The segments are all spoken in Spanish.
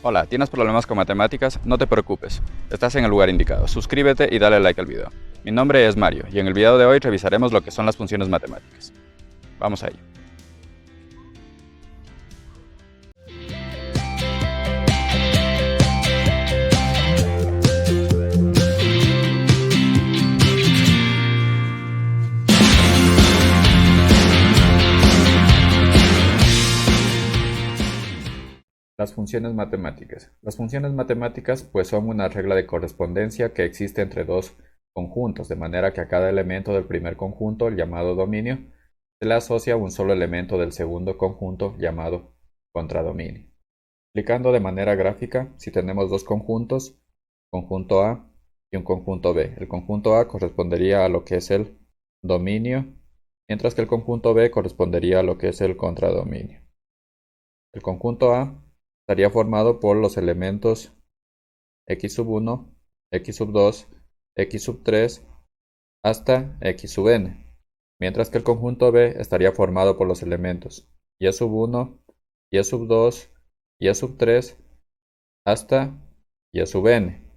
Hola, ¿tienes problemas con matemáticas? No te preocupes, estás en el lugar indicado. Suscríbete y dale like al video. Mi nombre es Mario y en el video de hoy revisaremos lo que son las funciones matemáticas. Vamos a ello. Las funciones matemáticas. Las funciones matemáticas pues son una regla de correspondencia que existe entre dos conjuntos, de manera que a cada elemento del primer conjunto, llamado dominio, se le asocia un solo elemento del segundo conjunto, llamado contradominio. Explicando de manera gráfica, si tenemos dos conjuntos, conjunto A y un conjunto B. El conjunto A correspondería a lo que es el dominio, mientras que el conjunto B correspondería a lo que es el contradominio. El conjunto A estaría formado por los elementos x sub 1, x sub 2, x sub 3 hasta x sub n, mientras que el conjunto B estaría formado por los elementos y sub 1, y sub 2, y sub 3 hasta y sub n.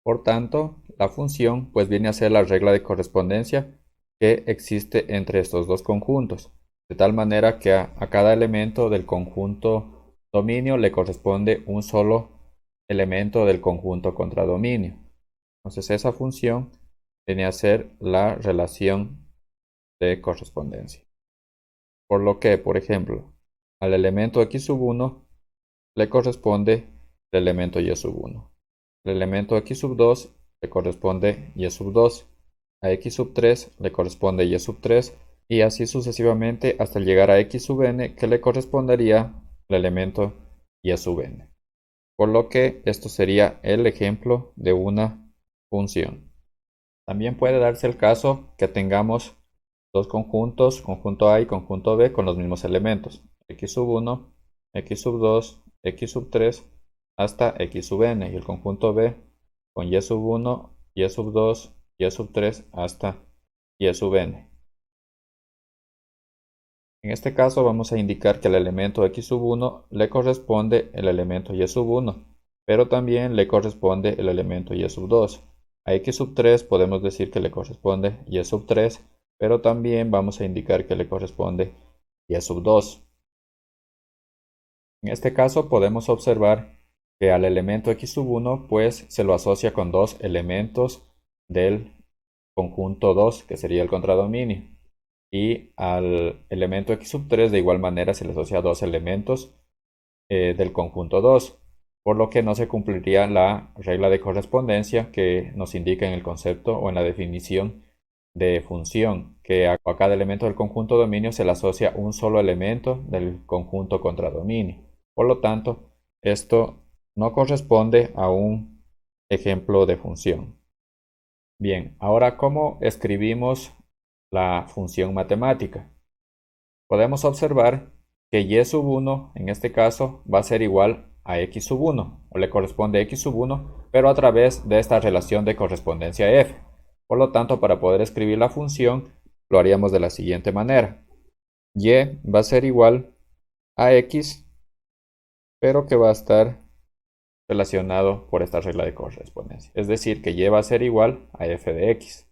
Por tanto, la función pues viene a ser la regla de correspondencia que existe entre estos dos conjuntos, de tal manera que a cada elemento del conjunto dominio le corresponde un solo elemento del conjunto contradominio. Entonces esa función viene a ser la relación de correspondencia. Por lo que, por ejemplo, al elemento x sub 1 le corresponde el elemento y sub 1. El elemento x sub 2 le corresponde y sub 2. A x sub 3 le corresponde y sub 3. Y así sucesivamente hasta llegar a x sub n, que le correspondería el elemento y sub n. Por lo que esto sería el ejemplo de una función. También puede darse el caso que tengamos dos conjuntos, conjunto A y conjunto B, con los mismos elementos, x sub 1, x sub 2, x sub 3, hasta x sub n, y el conjunto B con y sub 1, y sub 2, y sub 3, hasta y sub n. En este caso vamos a indicar que al elemento x sub 1 le corresponde el elemento y sub 1, pero también le corresponde el elemento y sub 2. A x sub 3 podemos decir que le corresponde y sub 3, pero también vamos a indicar que le corresponde y sub 2. En este caso podemos observar que al elemento x sub 1 pues se lo asocia con dos elementos del conjunto 2, que sería el contradominio. Y al elemento x sub 3 de igual manera se le asocia dos elementos del conjunto 2, por lo que no se cumpliría la regla de correspondencia que nos indica en el concepto o en la definición de función, que a cada elemento del conjunto dominio se le asocia un solo elemento del conjunto contradominio. Por lo tanto, esto no corresponde a un ejemplo de función. Bien, ahora ¿cómo escribimos la función matemática? Podemos observar que y sub 1 en este caso va a ser igual a x sub 1, o le corresponde x sub 1, pero a través de esta relación de correspondencia f. Por lo tanto, para poder escribir la función, lo haríamos de la siguiente manera. Y va a ser igual a x, pero que va a estar relacionado por esta regla de correspondencia. Es decir, que y va a ser igual a f de x,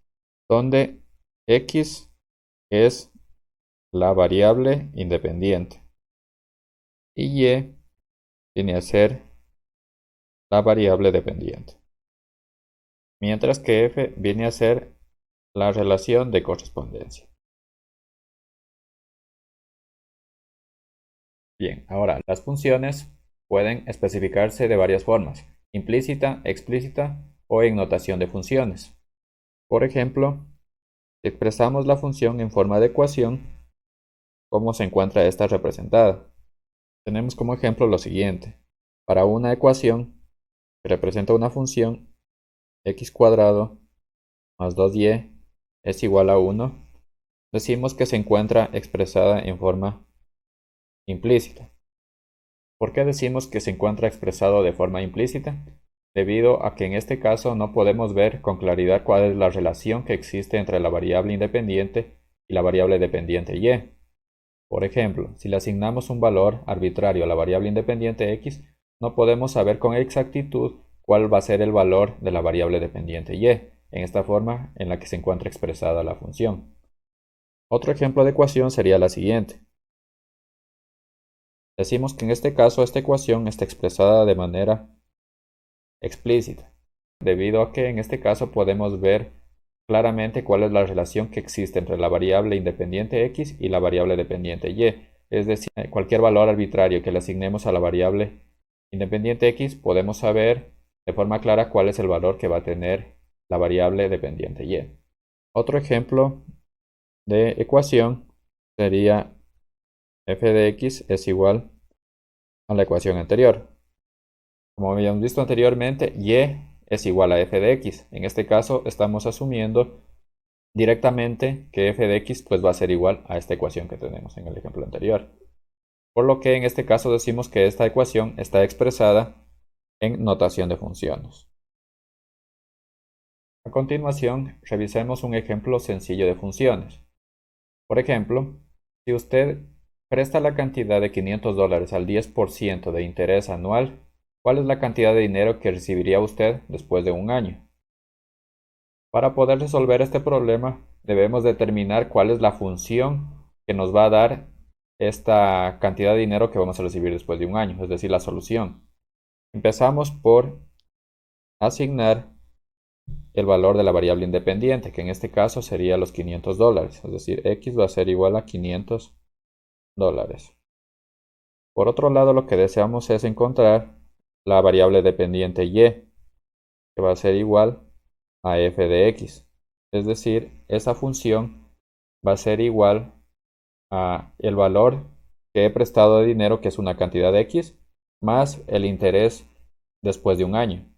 donde x es la variable independiente y y viene a ser la variable dependiente, mientras que f viene a ser la relación de correspondencia. Bien, ahora las funciones pueden especificarse de varias formas: implícita, explícita o en notación de funciones. Por ejemplo, si expresamos la función en forma de ecuación, ¿cómo se encuentra esta representada? Tenemos como ejemplo lo siguiente. Para una ecuación que representa una función x cuadrado más 2y es igual a 1, decimos que se encuentra expresada en forma implícita. ¿Por qué decimos que se encuentra expresado de forma implícita? Debido a que en este caso no podemos ver con claridad cuál es la relación que existe entre la variable independiente y la variable dependiente y. Por ejemplo, si le asignamos un valor arbitrario a la variable independiente x, no podemos saber con exactitud cuál va a ser el valor de la variable dependiente y, en esta forma en la que se encuentra expresada la función. Otro ejemplo de ecuación sería la siguiente. Decimos que en este caso esta ecuación está expresada de manera explícita, debido a que en este caso podemos ver claramente cuál es la relación que existe entre la variable independiente x y la variable dependiente y. Es decir, cualquier valor arbitrario que le asignemos a la variable independiente x, podemos saber de forma clara cuál es el valor que va a tener la variable dependiente y. Otro ejemplo de ecuación sería f de x es igual a la ecuación anterior. Como habíamos visto anteriormente, y es igual a f de x. En este caso estamos asumiendo directamente que f de x pues va a ser igual a esta ecuación que tenemos en el ejemplo anterior. Por lo que en este caso decimos que esta ecuación está expresada en notación de funciones. A continuación, revisemos un ejemplo sencillo de funciones. Por ejemplo, si usted presta la cantidad de $500 al 10% de interés anual, ¿cuál es la cantidad de dinero que recibiría usted después de un año? Para poder resolver este problema, debemos determinar cuál es la función que nos va a dar esta cantidad de dinero que vamos a recibir después de un año, es decir, la solución. Empezamos por asignar el valor de la variable independiente, que en este caso sería los $500, es decir, x va a ser igual a $500. Por otro lado, lo que deseamos es encontrar la variable dependiente y, que va a ser igual a f de x. Es decir, esa función va a ser igual a el valor que he prestado de dinero, que es una cantidad de x, más el interés después de un año.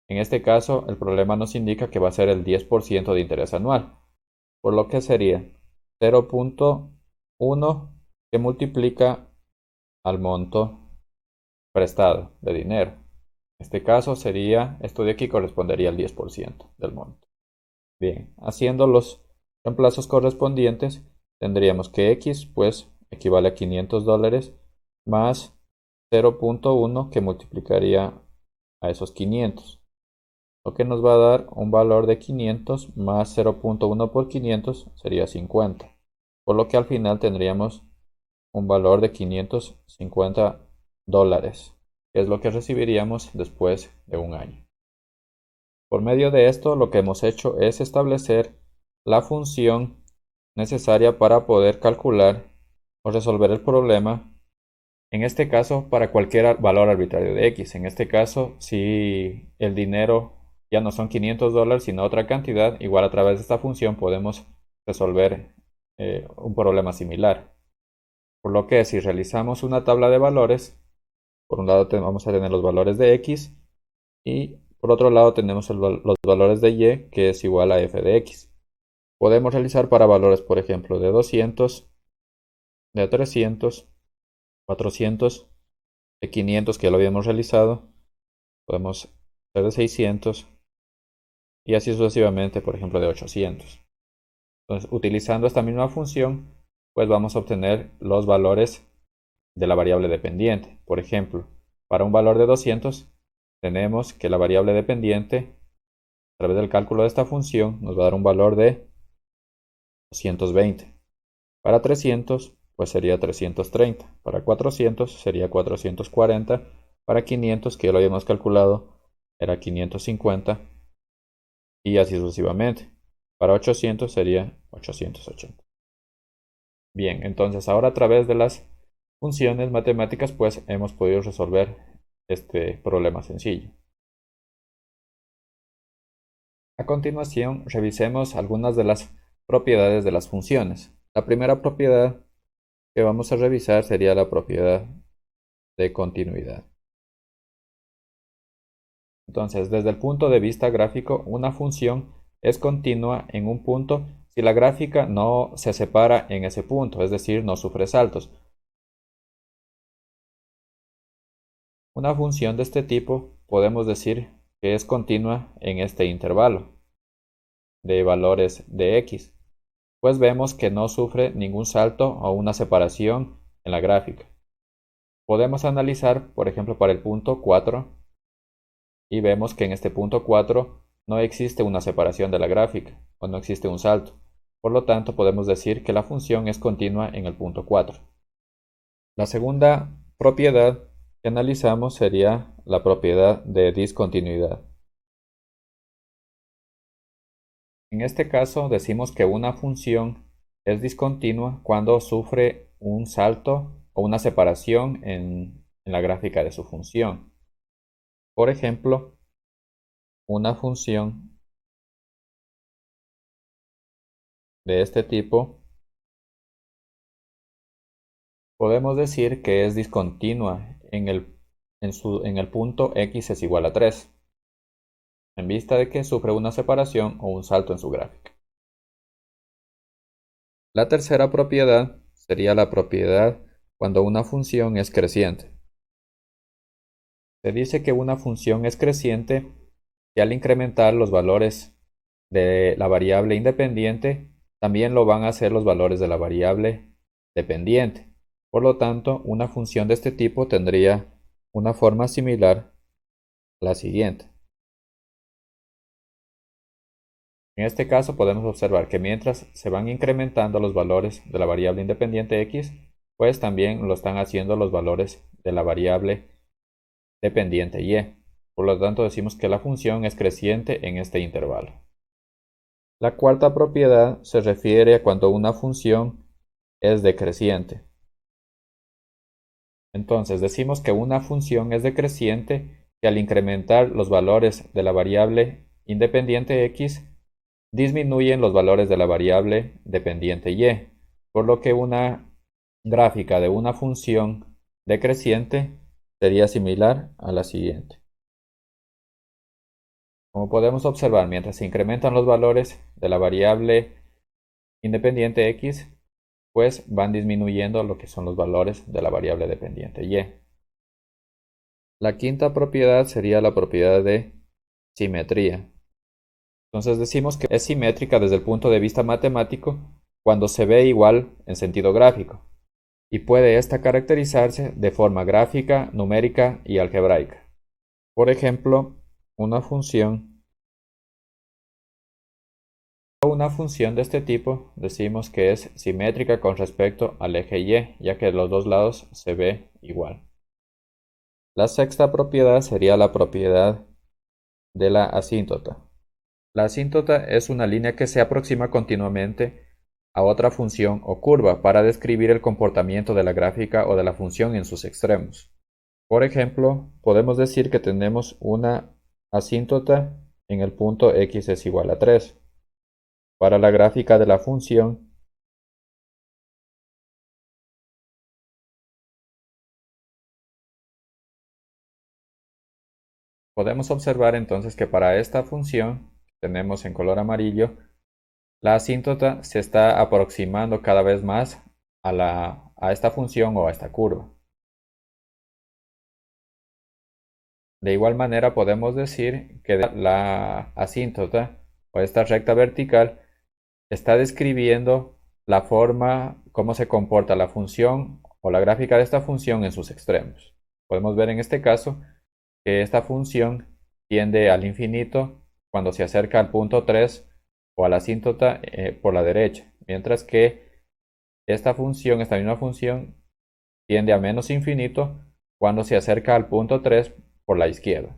En este caso, el problema nos indica que va a ser el 10% de interés anual, por lo que sería 0.1 que multiplica al monto prestado de dinero. En este caso sería, esto de aquí correspondería al 10% del monto. Bien, haciendo los reemplazos correspondientes, tendríamos que x pues equivale a $500 más 0.1 que multiplicaría a esos 500, lo que nos va a dar un valor de 500 más 0.1 por 500 sería 50, por lo que al final tendríamos un valor de $550, que es lo que recibiríamos después de un año. Por medio de esto, lo que hemos hecho es establecer la función necesaria para poder calcular o resolver el problema, en este caso para cualquier valor arbitrario de x. En este caso, si el dinero ya no son $500 sino otra cantidad, igual a través de esta función podemos resolver un problema similar. Por lo que si realizamos una tabla de valores, por un lado vamos a tener los valores de x y por otro lado tenemos los valores de y, que es igual a f de x. Podemos realizar para valores, por ejemplo, de 200, de 300, 400, de 500 que ya lo habíamos realizado. Podemos hacer de 600 y así sucesivamente, por ejemplo, de 800. Entonces, utilizando esta misma función, pues vamos a obtener los valores de la variable dependiente. Por ejemplo, para un valor de 200, tenemos que la variable dependiente, a través del cálculo de esta función, nos va a dar un valor de 220. Para 300, pues sería 330. Para 400 sería 440. Para 500, que ya lo habíamos calculado, era 550. Y así sucesivamente. Para 800 sería 880. Bien, entonces ahora a través de las funciones matemáticas, pues hemos podido resolver este problema sencillo. A continuación, revisemos algunas de las propiedades de las funciones. La primera propiedad que vamos a revisar sería la propiedad de continuidad. Entonces, desde el punto de vista gráfico, una función es continua en un punto si la gráfica no se separa en ese punto, es decir, no sufre saltos. Una función de este tipo podemos decir que es continua en este intervalo de valores de x, pues vemos que no sufre ningún salto o una separación en la gráfica. Podemos analizar, por ejemplo, para el punto 4 y vemos que en este punto 4 no existe una separación de la gráfica o no existe un salto. Por lo tanto, podemos decir que la función es continua en el punto 4. La segunda propiedad que analizamos sería la propiedad de discontinuidad. En este caso decimos que una función es discontinua cuando sufre un salto o una separación en la gráfica de su función. Por ejemplo, una función de este tipo podemos decir que es discontinua en el punto x es igual a 3, en vista de que sufre una separación o un salto en su gráfica. La tercera propiedad sería la propiedad cuando una función es creciente. Se dice que una función es creciente y al incrementar los valores de la variable independiente, también lo van a hacer los valores de la variable dependiente. Por lo tanto, una función de este tipo tendría una forma similar a la siguiente. En este caso podemos observar que mientras se van incrementando los valores de la variable independiente x, pues también lo están haciendo los valores de la variable dependiente y. Por lo tanto decimos que la función es creciente en este intervalo. La cuarta propiedad se refiere a cuando una función es decreciente. Entonces decimos que una función es decreciente que al incrementar los valores de la variable independiente x, disminuyen los valores de la variable dependiente y, por lo que una gráfica de una función decreciente sería similar a la siguiente. Como podemos observar, mientras se incrementan los valores de la variable independiente x, pues van disminuyendo lo que son los valores de la variable dependiente y. La quinta propiedad sería la propiedad de simetría. Entonces decimos que es simétrica desde el punto de vista matemático cuando se ve igual en sentido gráfico, y puede esta caracterizarse de forma gráfica, numérica y algebraica. Por ejemplo, una función de este tipo decimos que es simétrica con respecto al eje y, ya que los dos lados se ve igual. La sexta propiedad sería la propiedad de la asíntota. La asíntota es una línea que se aproxima continuamente a otra función o curva para describir el comportamiento de la gráfica o de la función en sus extremos. Por ejemplo, podemos decir que tenemos una asíntota en el punto x es igual a 3. Para la gráfica de la función, podemos observar entonces que para esta función, que tenemos en color amarillo, la asíntota se está aproximando cada vez más a esta función o a esta curva. De igual manera podemos decir que la asíntota o esta recta vertical está describiendo la forma, cómo se comporta la función o la gráfica de esta función en sus extremos. Podemos ver en este caso que esta función tiende al infinito cuando se acerca al punto 3 o a la asíntota por la derecha, mientras que esta misma función, tiende a menos infinito cuando se acerca al punto 3 por la izquierda.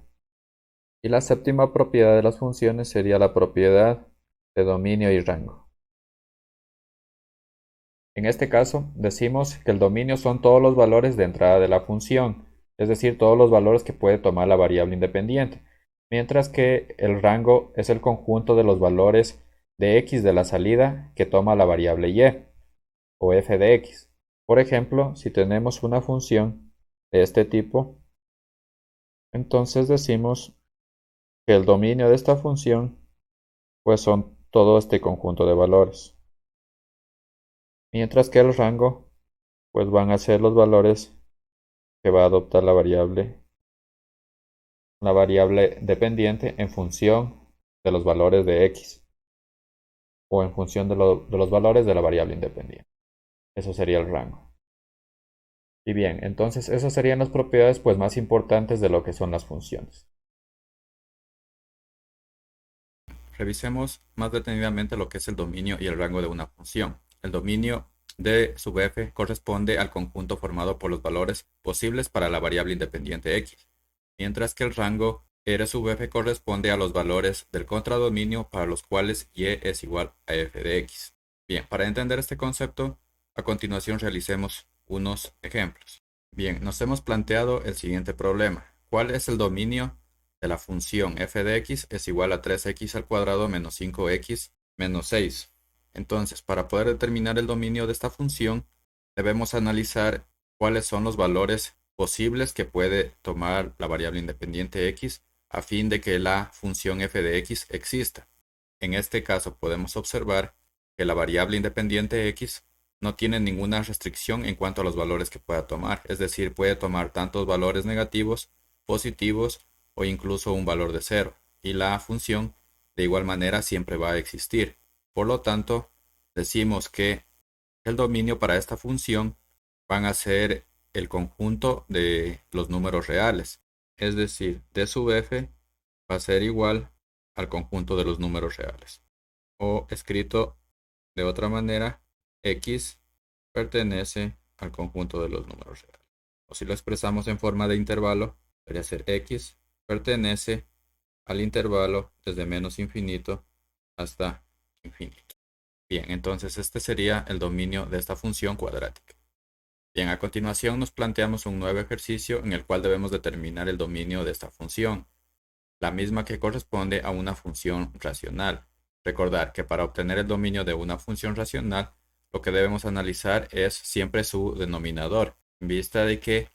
Y la séptima propiedad de las funciones sería la propiedad de dominio y rango. En este caso, decimos que el dominio son todos los valores de entrada de la función, es decir, todos los valores que puede tomar la variable independiente, mientras que el rango es el conjunto de los valores de x de la salida que toma la variable y o f de x. Por ejemplo, si tenemos una función de este tipo, entonces decimos que el dominio de esta función pues son todo este conjunto de valores, mientras que el rango pues van a ser los valores que va a adoptar la variable dependiente en función de los valores de x o en función de los valores de la variable independiente. Eso sería el rango. Y bien, entonces esas serían las propiedades pues más importantes de lo que son las funciones. Revisemos más detenidamente lo que es el dominio y el rango de una función. El dominio de sub f corresponde al conjunto formado por los valores posibles para la variable independiente x, mientras que el rango R sub f corresponde a los valores del contradominio para los cuales y es igual a f de x. Bien, para entender este concepto, a continuación realicemos unos ejemplos. Bien, nos hemos planteado el siguiente problema. ¿Cuál es el dominio de la función f de x es igual a 3x al cuadrado menos 5x menos 6? Entonces, para poder determinar el dominio de esta función, debemos analizar cuáles son los valores posibles que puede tomar la variable independiente x a fin de que la función f de x exista. En este caso podemos observar que la variable independiente x no tiene ninguna restricción en cuanto a los valores que pueda tomar, es decir, puede tomar tantos valores negativos, positivos o incluso un valor de cero, y la función de igual manera siempre va a existir. Por lo tanto, decimos que el dominio para esta función van a ser el conjunto de los números reales, es decir, d sub f va a ser igual al conjunto de los números reales. O escrito de otra manera, x pertenece al conjunto de los números reales. O si lo expresamos en forma de intervalo, debería ser x pertenece al intervalo desde menos infinito hasta infinito. Bien, entonces este sería el dominio de esta función cuadrática. Bien, a continuación nos planteamos un nuevo ejercicio en el cual debemos determinar el dominio de esta función, la misma que corresponde a una función racional. Recordar que para obtener el dominio de una función racional, lo que debemos analizar es siempre su denominador, en vista de que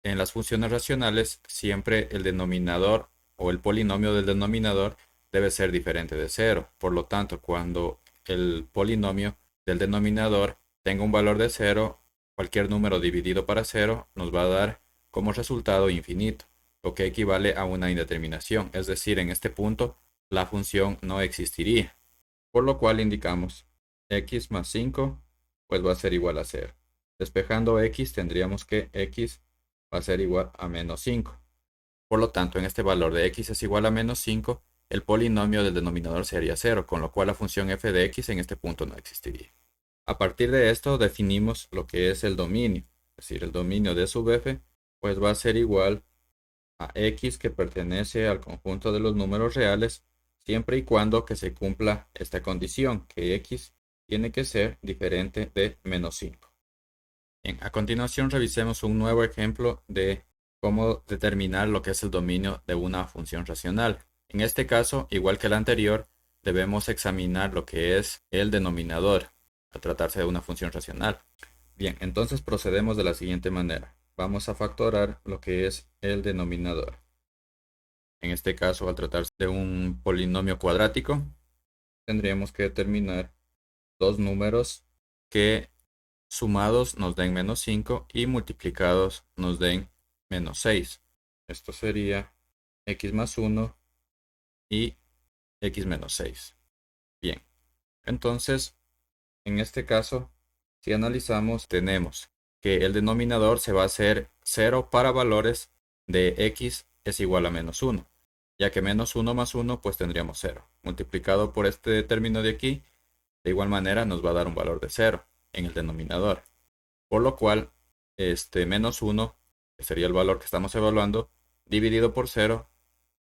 en las funciones racionales siempre el denominador o el polinomio del denominador debe ser diferente de cero. Por lo tanto, cuando el polinomio del denominador tenga un valor de cero, cualquier número dividido para cero nos va a dar como resultado infinito, lo que equivale a una indeterminación, es decir, en este punto la función no existiría, por lo cual indicamos x más 5 pues va a ser igual a 0. Despejando x tendríamos que x va a ser igual a menos 5. Por lo tanto, en este valor de x es igual a menos 5, el polinomio del denominador sería 0, con lo cual la función f de x en este punto no existiría. A partir de esto definimos lo que es el dominio, es decir, el dominio de sub f pues va a ser igual a x que pertenece al conjunto de los números reales siempre y cuando que se cumpla esta condición, que x tiene que ser diferente de menos 5. Bien, a continuación revisemos un nuevo ejemplo de cómo determinar lo que es el dominio de una función racional. En este caso, igual que el anterior, debemos examinar lo que es el denominador, al tratarse de una función racional. Bien, entonces procedemos de la siguiente manera. Vamos a factorar lo que es el denominador. En este caso, al tratarse de un polinomio cuadrático, tendríamos que determinar dos números que sumados nos den menos 5 y multiplicados nos den menos 6. Esto sería x más 1 y x menos 6. Bien, entonces, en este caso, si analizamos, tenemos que el denominador se va a hacer 0 para valores de x es igual a menos 1, ya que menos 1 más 1 pues tendríamos 0. Multiplicado por este término de aquí, de igual manera nos va a dar un valor de 0 en el denominador. Por lo cual, menos 1, que sería el valor que estamos evaluando, dividido por 0,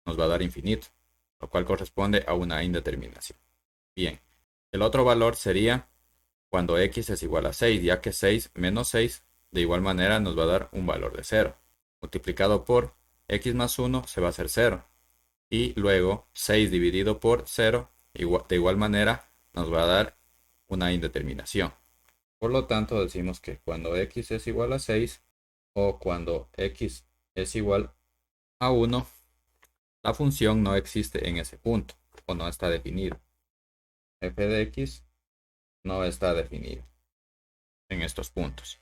nos va a dar infinito, lo cual corresponde a una indeterminación. Bien, el otro valor sería cuando x es igual a 6, ya que 6 menos 6 de igual manera nos va a dar un valor de 0. Multiplicado por x más 1 se va a hacer 0. Y luego 6 dividido por 0 de igual manera nos va a dar una indeterminación. Por lo tanto, decimos que cuando x es igual a 6 o cuando x es igual a 1, la función no existe en ese punto o no está definida. F de x no está definido en estos puntos.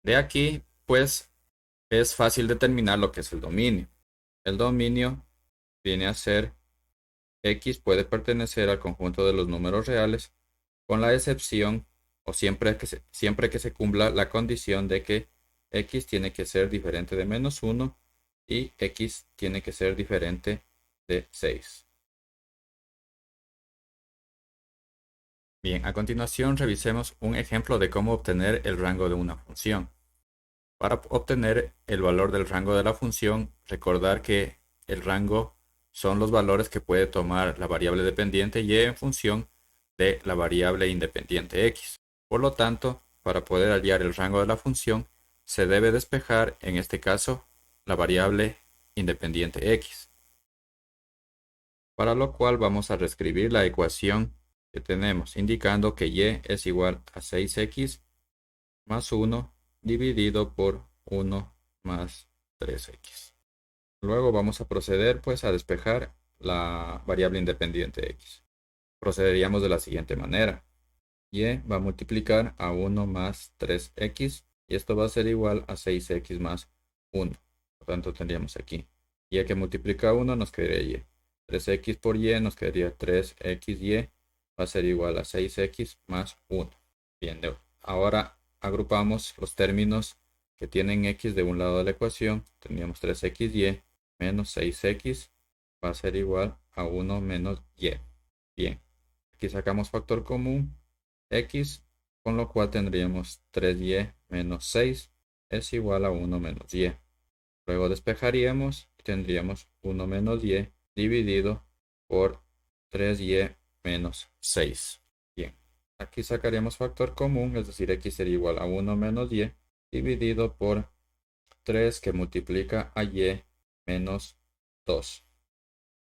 De aquí, pues, es fácil determinar lo que es el dominio. El dominio viene a ser x puede pertenecer al conjunto de los números reales con la excepción o siempre que se cumpla la condición de que x tiene que ser diferente de menos 1 y x tiene que ser diferente de 6. Bien, a continuación revisemos un ejemplo de cómo obtener el rango de una función. Para obtener el valor del rango de la función, recordar que el rango son los valores que puede tomar la variable dependiente y en función de la variable independiente x. Por lo tanto, para poder hallar el rango de la función, se debe despejar, en este caso, la variable independiente x. Para lo cual vamos a reescribir la ecuación que tenemos, indicando que y es igual a 6x más 1 dividido por 1 más 3x. Luego vamos a proceder pues a despejar la variable independiente x. Procederíamos de la siguiente manera. Y va a multiplicar a 1 más 3x y esto va a ser igual a 6x más 1. Por lo tanto tendríamos aquí y que multiplica 1 nos quedaría y. 3x por y nos quedaría 3xy va a ser igual a 6x más 1. Bien, ahora agrupamos los términos que tienen x de un lado de la ecuación. Tendríamos 3xy menos 6x va a ser igual a 1 menos y. Bien, aquí sacamos factor común x, con lo cual tendríamos 3y menos 6 es igual a 1 menos y. Luego despejaríamos y tendríamos 1 menos y dividido por 3y menos 6. Bien, aquí sacaríamos factor común, es decir, x sería igual a 1 menos y dividido por 3 que multiplica a y menos 2.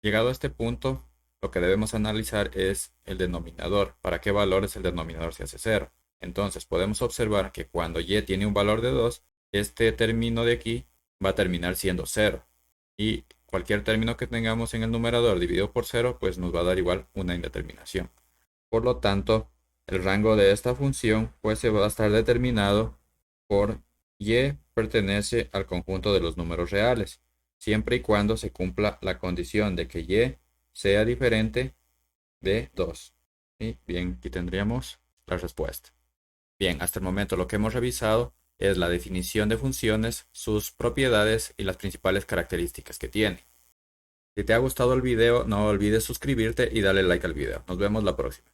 Llegado a este punto, lo que debemos analizar es el denominador. ¿Para qué valores el denominador se hace 0? Entonces podemos observar que cuando y tiene un valor de 2, este término de aquí va a terminar siendo 0. Y cualquier término que tengamos en el numerador dividido por 0, pues nos va a dar igual una indeterminación. Por lo tanto, el rango de esta función pues se va a estar determinado por y pertenece al conjunto de los números reales, siempre y cuando se cumpla la condición de que y sea diferente de 2. Y bien, aquí tendríamos la respuesta. Bien, hasta el momento lo que hemos revisado es la definición de funciones, sus propiedades y las principales características que tiene. Si te ha gustado el video, no olvides suscribirte y darle like al video. Nos vemos la próxima.